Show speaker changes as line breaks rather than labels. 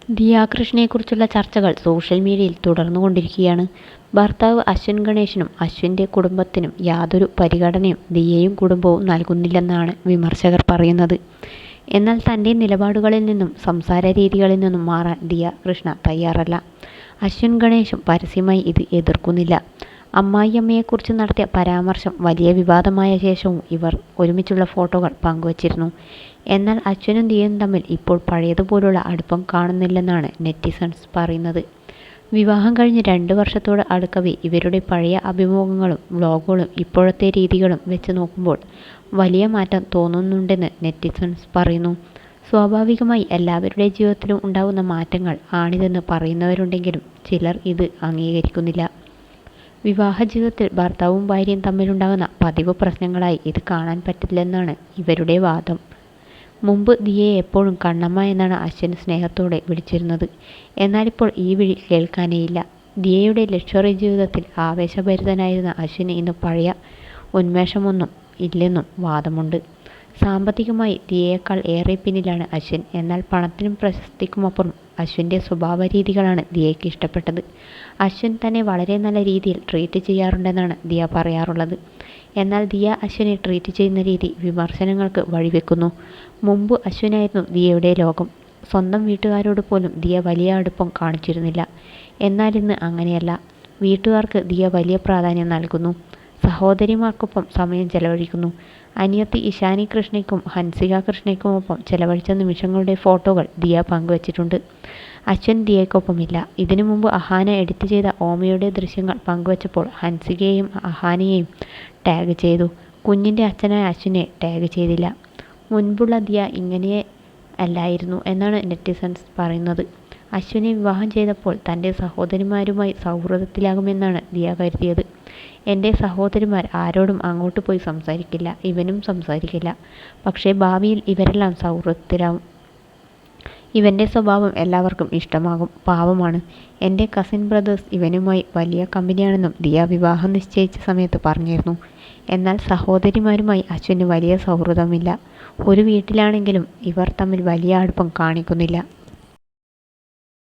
ദിയ കൃഷ്ണയെക്കുറിച്ചുള്ള ചർച്ചകൾ സോഷ്യൽ മീഡിയയിൽ തുടർന്നുകൊണ്ടിരിക്കുകയാണ്. ഭർത്താവ് അശ്വിൻ ഗണേശനും അശ്വിൻ്റെ കുടുംബത്തിനും യാതൊരു പരിഗണനയും ദിയയും കുടുംബവും നൽകുന്നില്ലെന്നാണ് വിമർശകർ പറയുന്നത്. എന്നാൽ തൻ്റെ നിലപാടുകളിൽ നിന്നും സംസാര രീതികളിൽ നിന്നും മാറാൻ ദിയ കൃഷ്ണ തയ്യാറല്ല. അശ്വിൻ ഗണേശും പരസ്യമായി ഇത് എതിർക്കുന്നില്ല. അമ്മായിയമ്മയെക്കുറിച്ച് നടത്തിയ പരാമർശം വലിയ വിവാദമായ ശേഷവും ഇവർ ഒരുമിച്ചുള്ള ഫോട്ടോകൾ പങ്കുവച്ചിരുന്നു. എന്നാൽ അശ്വിനും ദിയയും തമ്മിൽ ഇപ്പോൾ പഴയതുപോലുള്ള അടുപ്പം കാണുന്നില്ലെന്നാണ് നെറ്റിസൺസ് പറയുന്നത്. വിവാഹം കഴിഞ്ഞ് 2 വർഷത്തോട് അടുക്കവേ ഇവരുടെ പഴയ അഭിമുഖങ്ങളും വ്ളോഗുകളും ഇപ്പോഴത്തെ രീതികളും വെച്ച് നോക്കുമ്പോൾ വലിയ മാറ്റം തോന്നുന്നുണ്ടെന്ന് നെറ്റിസൺസ് പറയുന്നു. സ്വാഭാവികമായി എല്ലാവരുടെ ജീവിതത്തിലും ഉണ്ടാകുന്ന മാറ്റങ്ങൾ ആണിതെന്ന് പറയുന്നവരുണ്ടെങ്കിലും ചിലർ ഇത് അംഗീകരിക്കുന്നില്ല. വിവാഹ ജീവിതത്തിൽ ഭർത്താവും ഭാര്യയും തമ്മിലുണ്ടാകുന്ന പതിവ് പ്രശ്നങ്ങളായി ഇത് കാണാൻ പറ്റില്ലെന്നാണ് ഇവരുടെ വാദം. മുമ്പ് ദിയയെ എപ്പോഴും കണ്ണമ്മ എന്നാണ് അശ്വിൻ സ്നേഹത്തോടെ വിളിച്ചിരുന്നത്. എന്നാലിപ്പോൾ ഈ വിളി കേൾക്കാനേയില്ല. ദിയയുടെ ലക്ഷറി ജീവിതത്തിൽ ആവേശഭരിതനായിരുന്ന അശ്വിന് ഇന്ന് പഴയ ഉന്മേഷമൊന്നും ഇല്ലെന്നും വാദമുണ്ട്. സാമ്പത്തികമായി ദിയയേക്കാൾ ഏറെ പിന്നിലാണ് അശ്വിൻ. എന്നാൽ പണത്തിനും പ്രശസ്തിക്കുമപ്പുറം അശ്വിൻ്റെ സ്വഭാവ രീതികളാണ് ദിയയ്ക്ക് ഇഷ്ടപ്പെട്ടത്. അശ്വിൻ തന്നെ വളരെ നല്ല രീതിയിൽ ട്രീറ്റ് ചെയ്യാറുണ്ടെന്നാണ് ദിയ പറയാറുള്ളത്. എന്നാൽ ദിയ അശ്വിനെ ട്രീറ്റ് ചെയ്യുന്ന രീതി വിമർശനങ്ങൾക്ക് വഴിവെക്കുന്നു. മുമ്പ് അശ്വിനായിരുന്നു ദിയയുടെ ലോകം. സ്വന്തം വീട്ടുകാരോട് പോലും ദിയ വലിയ അടുപ്പം കാണിച്ചിരുന്നില്ല. എന്നാൽ ഇന്ന് അങ്ങനെയല്ല. വീട്ടുകാർക്ക് ദിയ വലിയ പ്രാധാന്യം നൽകുന്നു. സഹോദരിമാർക്കൊപ്പം സമയം ചെലവഴിക്കുന്നു. അനിയത്തി ഇഷാനി കൃഷ്ണയ്ക്കും ഹൻസിക കൃഷ്ണയ്ക്കുമൊപ്പം ചെലവഴിച്ച നിമിഷങ്ങളുടെ ഫോട്ടോകൾ ദിയ പങ്കുവച്ചിട്ടുണ്ട്. അശ്വിൻ ദിയയ്ക്കൊപ്പമില്ല. ഇതിനു മുമ്പ് അഹാന എഡിറ്റ് ചെയ്ത ഓമയുടെ ദൃശ്യങ്ങൾ പങ്കുവച്ചപ്പോൾ ഹൻസികയെയും അഹാനയെയും ടാഗ് ചെയ്തു. കുഞ്ഞിൻ്റെ അച്ഛനായ അശ്വിനെ ടാഗ് ചെയ്തില്ല. മുൻപുള്ള ദിയ ഇങ്ങനെ അല്ലായിരുന്നു എന്നാണ് നെറ്റിസൺസ് പറയുന്നത്. അശ്വിനെ വിവാഹം ചെയ്തപ്പോൾ തൻ്റെ സഹോദരിമാരുമായി സൗഹൃദത്തിലാകുമെന്നാണ് ദിയ കരുതിയത്. എൻ്റെ സഹോദരിമാർ ആരോടും അങ്ങോട്ട് പോയി സംസാരിക്കില്ല, ഇവനും സംസാരിക്കില്ല. പക്ഷേ ഭാവിയിൽ ഇവരെല്ലാം സൗഹൃദത്തിലാവും. ഇവൻ്റെ സ്വഭാവം എല്ലാവർക്കും ഇഷ്ടമാകും. പാവമാണ്. എൻ്റെ കസിൻ ബ്രദേഴ്സ് ഇവനുമായി വലിയ കമ്പനിയാണെന്നും ദിയ വിവാഹം നിശ്ചയിച്ച സമയത്ത് പറഞ്ഞിരുന്നു. എന്നാൽ സഹോദരിമാരുമായി അശ്വിന് വലിയ സൗഹൃദമില്ല. ഒരു വീട്ടിലാണെങ്കിലും ഇവർ തമ്മിൽ വലിയ അടുപ്പം കാണിക്കുന്നില്ല.